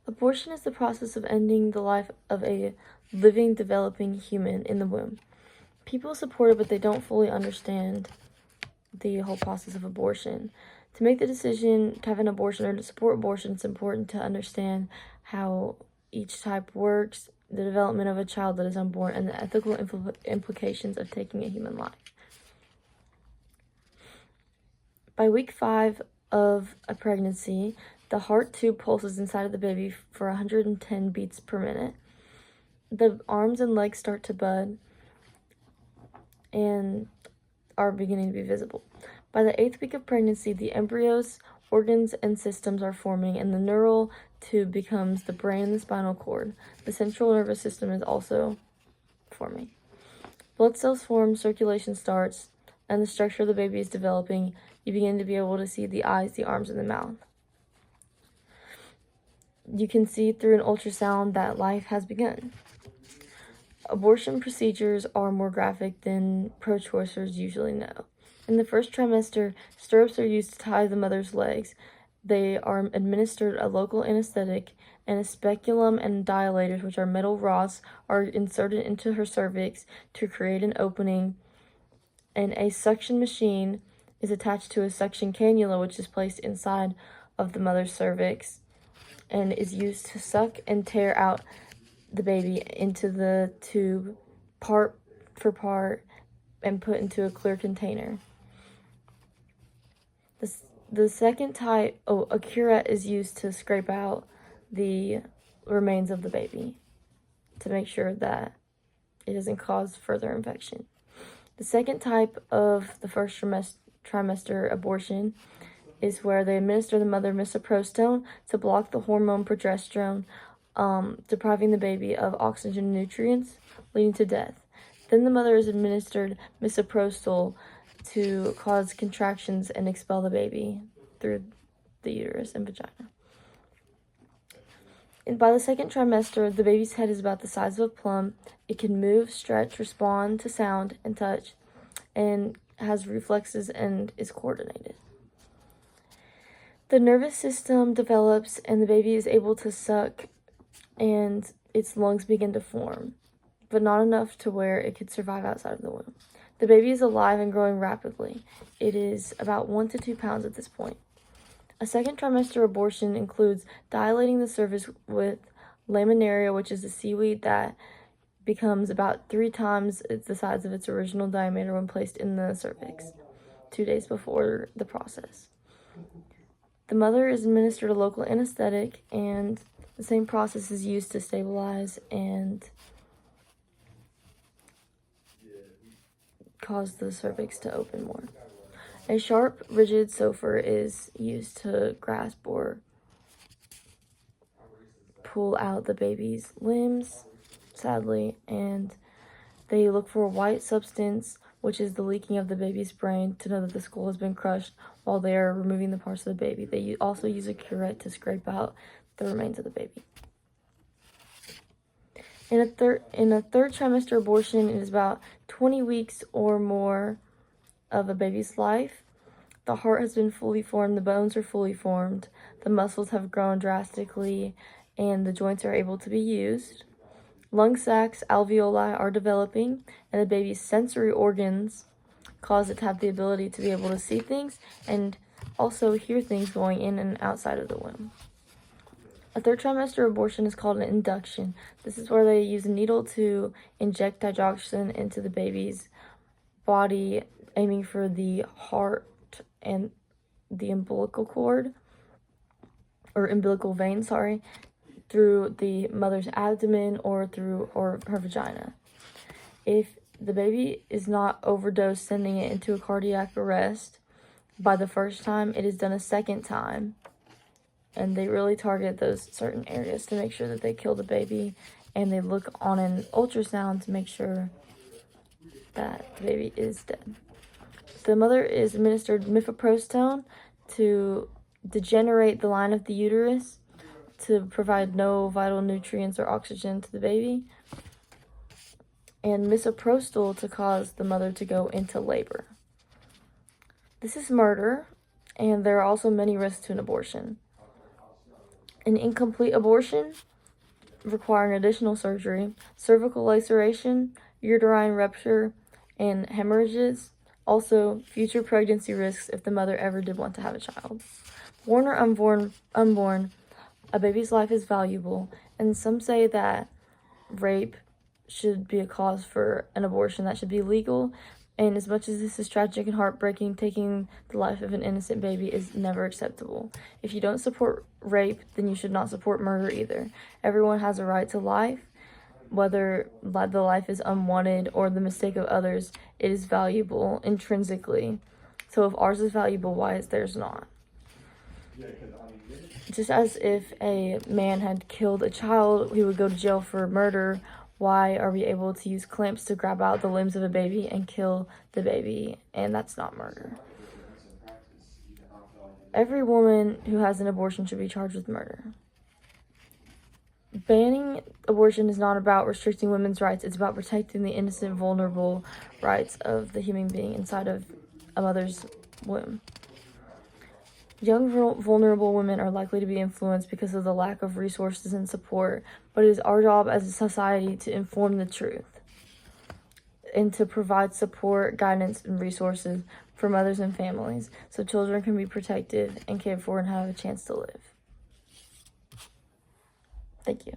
Abortion is the process of ending the life of a living, developing human in the womb. People support it, but they don't fully understand the whole process of abortion. To make the decision to have an abortion or to support abortion, it's important to understand how each type works, the development of a child that is unborn, and the ethical implications of taking a human life. By week 5 of a pregnancy, the heart tube pulses inside of the baby for 110 beats per minute. The arms and legs start to bud and are beginning to be visible. By the 8th week of pregnancy, the embryo's organs and systems are forming, and the neural tube becomes the brain and the spinal cord. The central nervous system is also forming. Blood cells form, circulation starts, and the structure of the baby is developing. You begin to be able to see the eyes, the arms, and the mouth. You can see through an ultrasound that life has begun. Abortion procedures are more graphic than pro-choicers usually know. In the first trimester, stirrups are used to tie the mother's legs. They are administered a local anesthetic, and a speculum and dilators, which are metal rods, are inserted into her cervix to create an opening, and a suction machine is attached to a suction cannula, which is placed inside of the mother's cervix and is used to suck and tear out the baby into the tube part for part and put into a clear container. The second type, a curette is used to scrape out the remains of the baby to make sure that it doesn't cause further infection. The second type of the first trimester abortion is where they administer the mother misoprostol to block the hormone progesterone, depriving the baby of oxygen and nutrients, leading to death. Then the mother is administered misoprostol to cause contractions and expel the baby through the uterus and vagina. And by the second trimester, the baby's head is about the size of a plum. It can move, stretch, respond to sound and touch, and has reflexes and is coordinated. The nervous system develops, and the baby is able to suck, and its lungs begin to form, but not enough to where it could survive outside of the womb. The baby is alive and growing rapidly. It is about 1 to 2 pounds at this point. A second trimester abortion includes dilating the cervix with laminaria, which is a seaweed that becomes about 3 times the size of its original diameter when placed in the cervix 2 days before the process. The mother is administered a local anesthetic, and the same process is used to stabilize and cause the cervix to open more. A sharp, rigid sofer is used to grasp or pull out the baby's limbs, sadly, and they look for a white substance, which is the leaking of the baby's brain, to know that the skull has been crushed while they are removing the parts of the baby. They also use a curette to scrape out the remains of the baby. In a third trimester abortion, it is about 20 weeks or more of a baby's life. The heart has been fully formed, the bones are fully formed, the muscles have grown drastically, and the joints are able to be used. Lung sacs, alveoli are developing, and the baby's sensory organs cause it to have the ability to be able to see things and also hear things going in and outside of the womb. A third trimester abortion is called an induction. This is where they use a needle to inject digoxin into the baby's body, aiming for the heart and the umbilical vein, through the mother's abdomen or her vagina. If the baby is not overdosed, sending it into a cardiac arrest by the first time, it is done a second time. And they really target those certain areas to make sure that they kill the baby, and they look on an ultrasound to make sure that the baby is dead. The mother is administered mifepristone to degenerate the line of the uterus to provide no vital nutrients or oxygen to the baby, and misoprostol to cause the mother to go into labor. This is murder, and there are also many risks to an abortion. An incomplete abortion requiring additional surgery, cervical laceration, uterine rupture, and hemorrhages. Also, future pregnancy risks if the mother ever did want to have a child. Born or unborn, a baby's life is valuable, and some say that rape should be a cause for an abortion that should be legal. And as much as this is tragic and heartbreaking, taking the life of an innocent baby is never acceptable. If you don't support rape, then you should not support murder either. Everyone has a right to life. Whether the life is unwanted or the mistake of others, it is valuable intrinsically. So if ours is valuable, why is theirs not? Just as if a man had killed a child, he would go to jail for murder. Why are we able to use clamps to grab out the limbs of a baby and kill the baby? And that's not murder. Every woman who has an abortion should be charged with murder. Banning abortion is not about restricting women's rights. It's about protecting the innocent, vulnerable rights of the human being inside of a mother's womb. Young, vulnerable women are likely to be influenced because of the lack of resources and support, but it is our job as a society to inform the truth and to provide support, guidance, and resources for mothers and families so children can be protected and cared for and have a chance to live. Thank you.